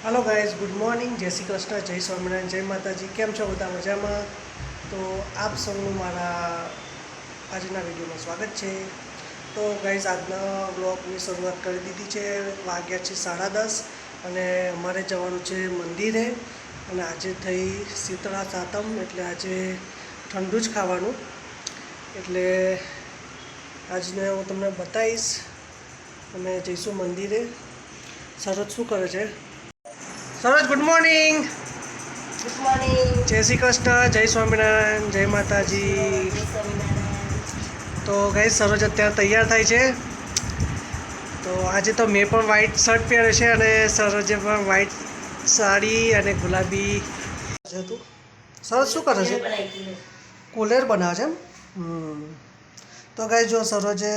Hello guys, good morning, जय श्री कृष्ण, जय स्वामीनारायण, जय माताजी। केम छो बधा मजामां? तो आप सौનું મારા આજના વિડીયોમાં સ્વાગત છે। તો ગાઈઝ આજના વ્લોગની શરૂઆત કરી દીધી છે। વાગ્યા છે 10:30 અને અમારે જવાનું છે મંદિરે। અને આજે થઈ શીતળા સાતમ, એટલે આજે ઠંડુ જ ખાવાનું। એટલે આજને હું તમને બતાવીશ। અમે જઈશું મંદિરે। સરસ શું કરે છે? Saroj, good morning. Good morning. जय श्री कृष्ण, जय स्वामीनारायण, जय माताजी। तो गाइस सरोज अत्यारे तैयार थाय छे। तो आज तो मैं पण व्हाइट शर्ट पहेर्यो छे अने सरोजे पण व्हाइट साड़ी अने गुलाबी हतुं। सरोज शुं करे छे? कूलर बनावे छे। तो गाइस जो सरोजे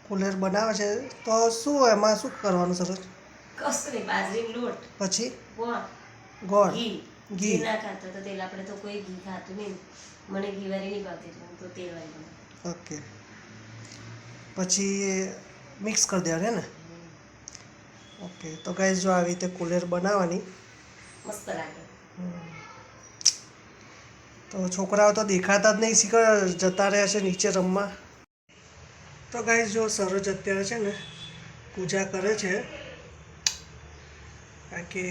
कूलर बनावे छे तो शुं एमां शुं करवानुं सरोज? कसरी बाजरीनो लोट પછી ગોળ ઘી ઘી ના ખાતો તો તેલ આપણે તો કોઈ ઘી ખાતું નહીં મને ઘીવાળી નહીં ભાવતી એટલે હું તો તેલવાળી બનાવું ઓકે પછી મિક્સ કરી દેવાનું ને ઓકે તો ગાઈસ જો આવી રીતે કુલેર બનાવવાની મસ્ત લાગે તો છોકરાઓ તો દેખાતા જ નહીં શીખર જતા રહ્યા છે નીચે રમવા તો ગાઈસ જો સરોજ અત્યારે છે ને પૂજા કરે છે કારણ કે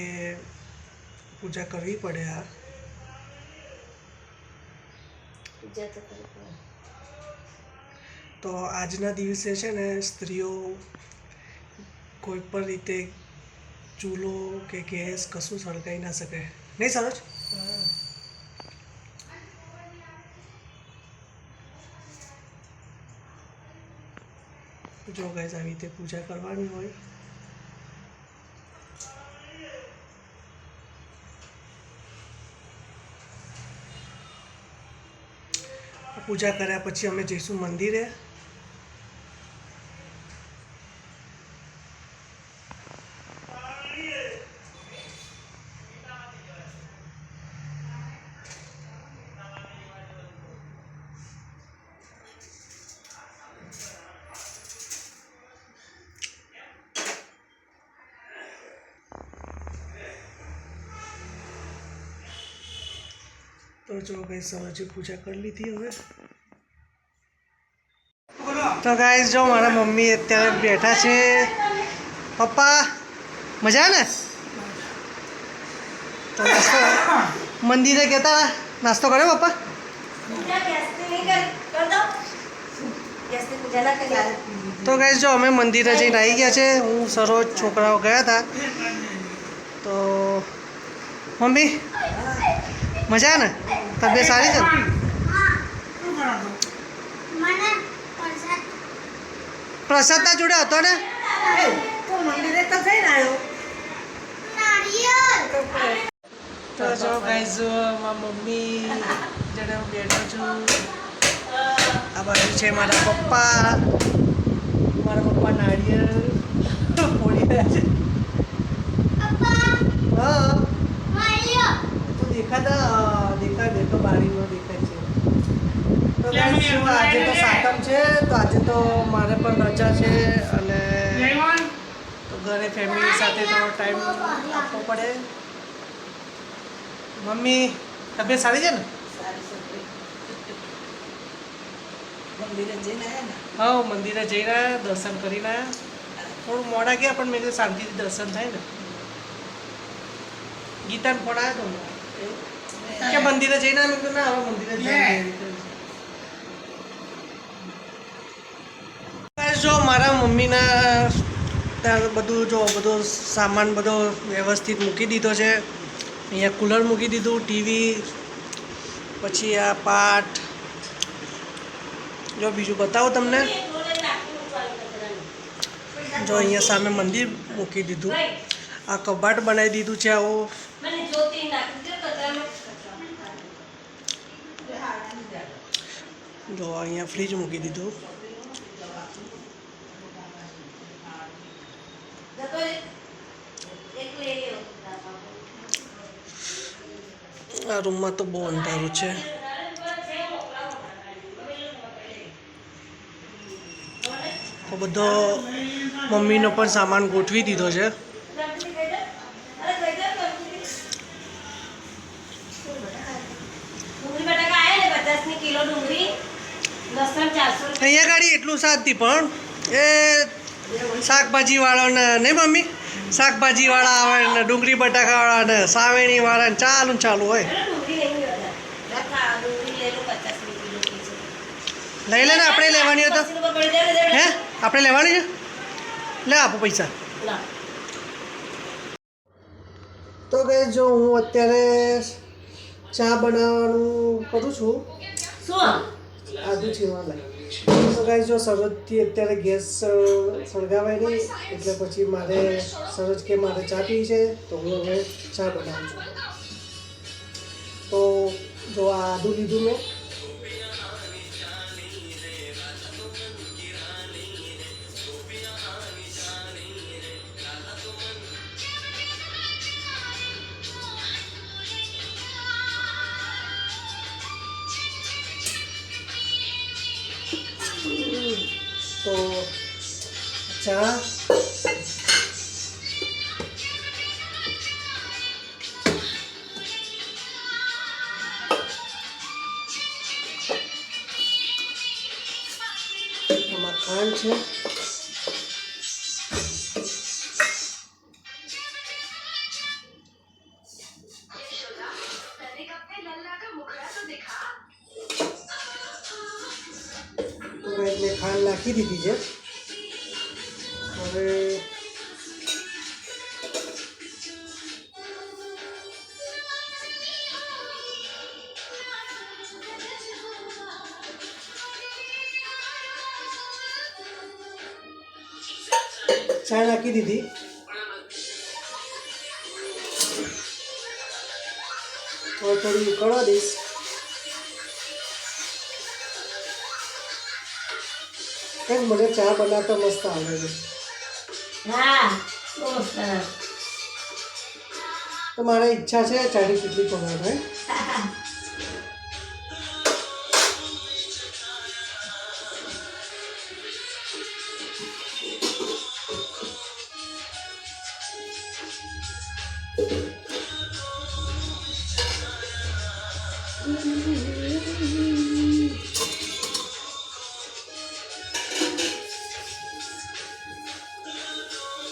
પૂજા કરવી પડે આ પૂજા તો કરવી પડે તો આજના દિવસે છે ને સ્ત્રીઓ કોઈ પણ રીતે ચૂલો કે ગેસ કશું સળગાવી ના શકે નહીં સરોજ જો ગાઈસ આવી રીતે પૂજા કરવાની હોય પૂજા કર્યા પછી અમે જઈશું મંદિરે तो जो गाइस सरोजे पूजा कर ली थी હવે तो गाइस जो मारा मम्मी અત્યારે બેઠા છે પપ્પા મજા ને તો નાસ્તો મંદિરે ગયા નાસ્તો કર્યો પપ્પા तो गाइस जो અમે મંદિરે જઈને આવી ગયા છે હું સરોજ છોકરાઓ ગયા હતા તો મમ્મી મજા ને તબિયત સારી છે પ્રસાદના જોડે હતો ને તો જો ગાઈઝ મારા મમ્મી જોડે હું બેઠો છું આ બાજુ છે મારા પપ્પા નાળિયેર ફોડી રહ્યા છે હા દેખા બારીમાં દેખાય છે તો આજે તો સાતમ છે તો આજે તો મારે પણ રજા છે અને તો ઘરે ફેમિલી સાથે થોડો ટાઈમ આપવો પડે મમ્મી તબિયત સારી છે ને હા મંદિરે જઈને દર્શન કરીને થોડું મોડા ગયા પણ મેં કીધું શાંતિથી દર્શન થાય ને ગીતાને ફોન આવ્યો હતો કે મંદિરે જઈને મેં કીધું ના હવે મંદિરે જઈને જો મારા મમ્મીના ત્યાં બધો સામાન બધો વ્યવસ્થિત મૂકી દીધો છે અહીંયા કુલર મૂકી દીધું ટીવી પછી આ પાટ જો બીજું બતાવો તમને જો અહીંયા સામે મંદિર મૂકી દીધું આ કબાટ બનાવી દીધું છે આવું જો અહીંયા ફ્રીજ મૂકી દીધું આ રૂમમાં તો બહુ અંધારું છે તો બધો મમ્મીનો પણ સામાન ગોઠવી દીધો છે અહીંયા ગાડી એટલું શાંતિ પણ એ શાકભાજીવાળાને નહીં મમ્મી શાકભાજીવાળા આવે ને ડુંગળી બટાકાવાળા ને સાવેણીવાળા ને ચાલુ ને ચાલુ હોય ડુંગળી નહીં બધા. ડુંગળી લઈ લો 50 રૂપિયા છે. લઈ લે ને આપણે લેવાની હોય તો 80 રૂપિયા પડી જાય ને હે આપણે લેવાની છે લે આપો પૈસા ના. તો કે જો હું અત્યારે ચા બનાવવાનું કરું છું શું આદુ છીણવા લાગે તો ગાઈસ જો સરોજથી અત્યારે ગેસ સળગાવાય નહીં એટલે પછી મારે સરોજ કે મારે ચા પી છે તો હું હવે ચા બનાવું છું તો જો આ આદુ લીધું મેં તો ચા આમાં ખાંડ છે મેં ખાંડ નાખી દીધી છે હવે ચા નાખી દીધી હવે થોડી ઉકળવા દઈશ કંઈક મને ચા બનાવતા મસ્ત આવડે છે હા બહુ મસ્ત બનાવે. તો મારે ઈચ્છા છે ચાની કેટલી બનાવવાની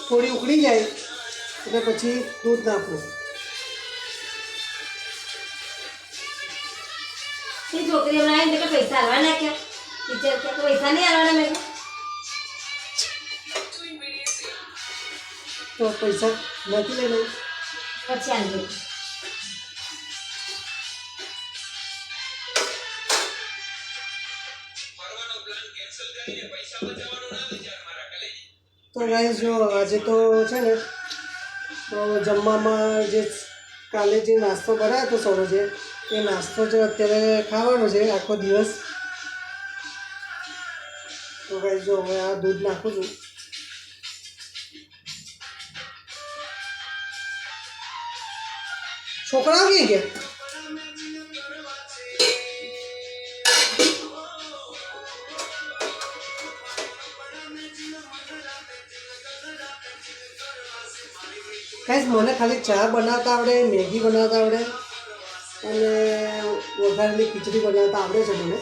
થોડી ઉકળી જાય એટલે પછી દૂધ નાખવું એ છોકરી હમણાં આવીને કે પૈસા હાલવા નાખ્યા ટીચર કે પૈસા નહીં હાલવાના મેં કીધું. તો પૈસા નથી લઈ લઉં પછી આવજો. તો ગાઈસ જો આજે તો છે ને તો જમવામાં જે કાલે જે નાસ્તો બનાવ્યો હતો સરોજે એ નાસ્તો જો અત્યારે ખાવાનો છે આખો દિવસ તો ગાઈસ જો હવે આ દૂધ નાખું છું છોકરાઓ ક્યાં ગયા ગાઈસ મને ખાલી ચા બનાવતા આવડે મેગી બનાવતા આવડે અને વઘારેલી ખીચડી બનાવતા આવડે છે મને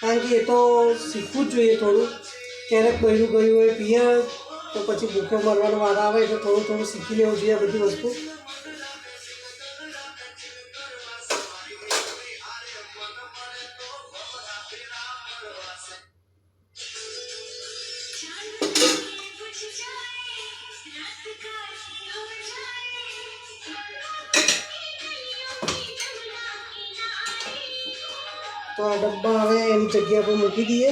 કારણ કે એ તો શીખવું જ જોઈએ થોડું ક્યારેક બહેરું ગયું હોય પિયર તો પછી ભૂખે મરવાનો વારો આવે એટલે થોડું થોડું શીખી લેવું જોઈએ આ બધી વસ્તુ તો આ ડબ્બા હવે એની જગ્યા પર મૂકી દઈએ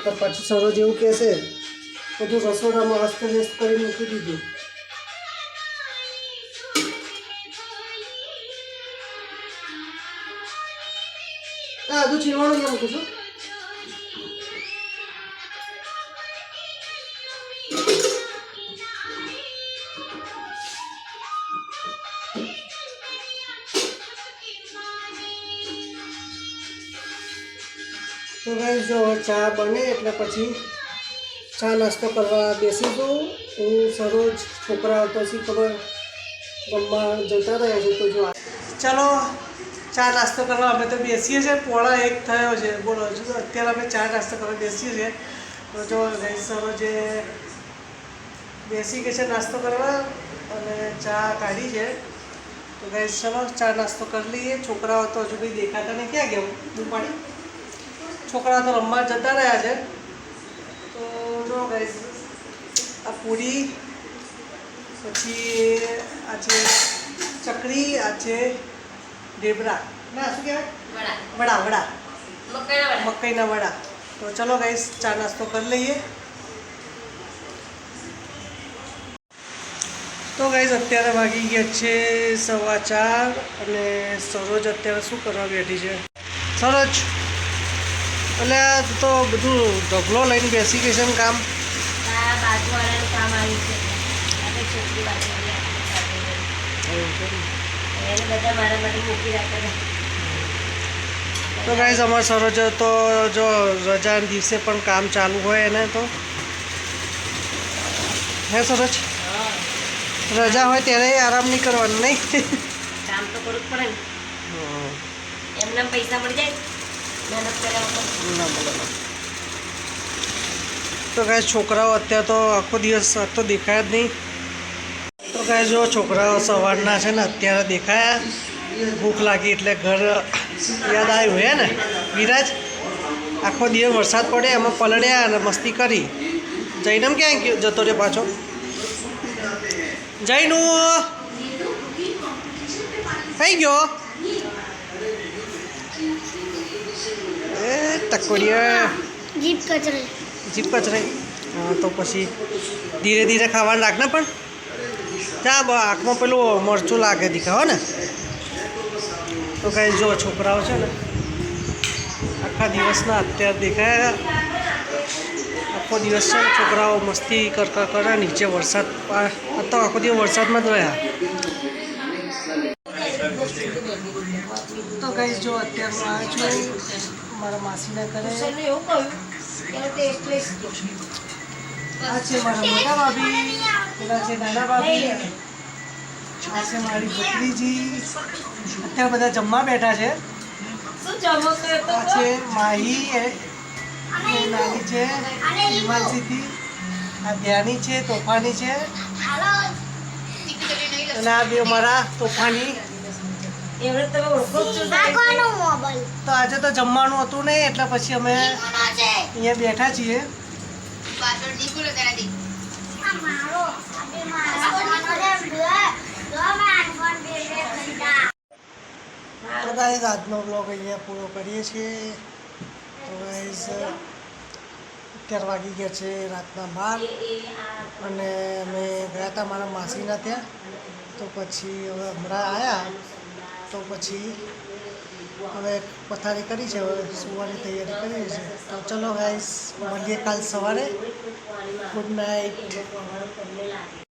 તો પછી સરોજ એવું કહેશે બધું રસોડામાં અસ્તવ્યસ્ત કરી મૂકી દીધું આ બધું છીણવાનું ક્યાં મૂકું છું તો ગાઈસ જો ચા બને એટલે પછી ચા નાસ્તો કરવા બેસીશું હું સરોજ છોકરા તો શી ખબર જમવા જતા રહ્યા છે તો જો ચાલો ચા નાસ્તો કરવા અમે તો બેસીએ છીએ, 1:30 થયો છે. બોલો હજુ તો અત્યારે અમે ચા નાસ્તો કરવા બેસીએ છીએ. તો જો ગાઈસ સરોજે બેસી ગઈ છે નાસ્તો કરવા અને ચા કાઢી છે. તો ગાઈસ ચલો ચા નાસ્તો કરી લઈએ. છોકરાઓ તો હજુ કંઈ દેખાતા નહીં. ક્યાં ગયા દુપાડી? છોકરાઓ તો રમવા જતા રહ્યા છે. તો જો ગાઈસ આ પૂરી, પછી આ છે ચકરી, આ છે ઢેબરા, ના શું કહેવાય, વડા, મકાઈના વડા. તો ચલો ગાઈસ ચા નાસ્તો કરી લઈએ. તો ગાઈસ અત્યારે વાગી ગયા છે 4:15 અને સરોજ અત્યારે શું કરવા બેઠી છે? સરોજ એટલે તો બધું ઢગલો લઈને બેસી ગઈ છે એમ કામ. બાજુવાળાનું કામ આવ્યું છે. આપણે છોકરી બાજુવાળી એને બધા મારા માટે મૂકી રાખેલા. તો ગાઈસ અમારા સરોજ તો જો રજાના દિવસે પણ કામ ચાલુ હોય એને તો હે સરોજ, રજા હોય ત્યારે આરામ નહીં કરવાનું નહીં? કામ તો કરવું જ પડે ને. એમના પૈસા મળી જાય મહેનત કર્યા વગર. ના બોલો. તો ગાઈસ છોકરાઓ અત્યારે તો આખો દિવસ તો દેખાય જ નહીં. તો ગાઈસ જો છોકરાઓ સવારના છે ને અત્યારે દેખાયા. ભૂખ લાગી એટલે ઘર યાદ આવ્યું હે ને વિરાજ? આખો દિવસ વરસાદ પડે એમાં પલળ્યા અને મસ્તી કરી. જૈનમ ક્યાં ગયો જતો રે પાછો? જૈનું કઈ ગયો? એ ટકોડિયા જીપ કચરે. જીપ કચરે. હા તો પછી ધીરે ધીરે ખાવાનું રાખ ને. પણ ત્યાં આંખમાં પેલું મરચું લાગે દેખાવો ને. તો કાંઈ જો છોકરાઓ છે ને આખા દિવસના અત્યારે દેખાયા. આખો દિવસ છે ને છોકરાઓ મસ્તી કરતા કરે. નીચે વરસાદ તો આખો દિવસ વરસાદમાં જ રહ્યા. તો ગાઈસ જો અત્યારે હું આવ્યો છું મારા માસીના ઘરે. એવું કહ્યું કે એટલે આ છે મારા મોટા ભાભી, પેલા છે નાના ભાભી, આ છે મારી ભત્રીજી. અત્યારે બધા જમવા બેઠા છે. શું જમો કર્યો આ છે માહી, એ નાની છે હિમાંશીથી, આ ધ્યાની છે, તોફાની છે, અને આ બે મારા તોફાની. એવડે તમે ઓળખો જ છો. તો આજે તો જમવાનું હતું નહીં એટલે પછી અમે અહીંયા બેઠા છીએ. તો ગાઈઝ આજનો બ્લોગ અહીંયા પૂરો કરીએ છીએ. તો ગાઈઝ અત્યારે વાગી ગયા છે રાતના 12 અને અમે ગયા હતા મારા માસીના ત્યાં. તો પછી હવે હમણાં આવ્યા તો પછી હવે પથારી કરી છે. હવે સુવાની તૈયારી કરીએ છીએ. તો ચલો ગાઈઝ મળીએ કાલ સવારે. Good night.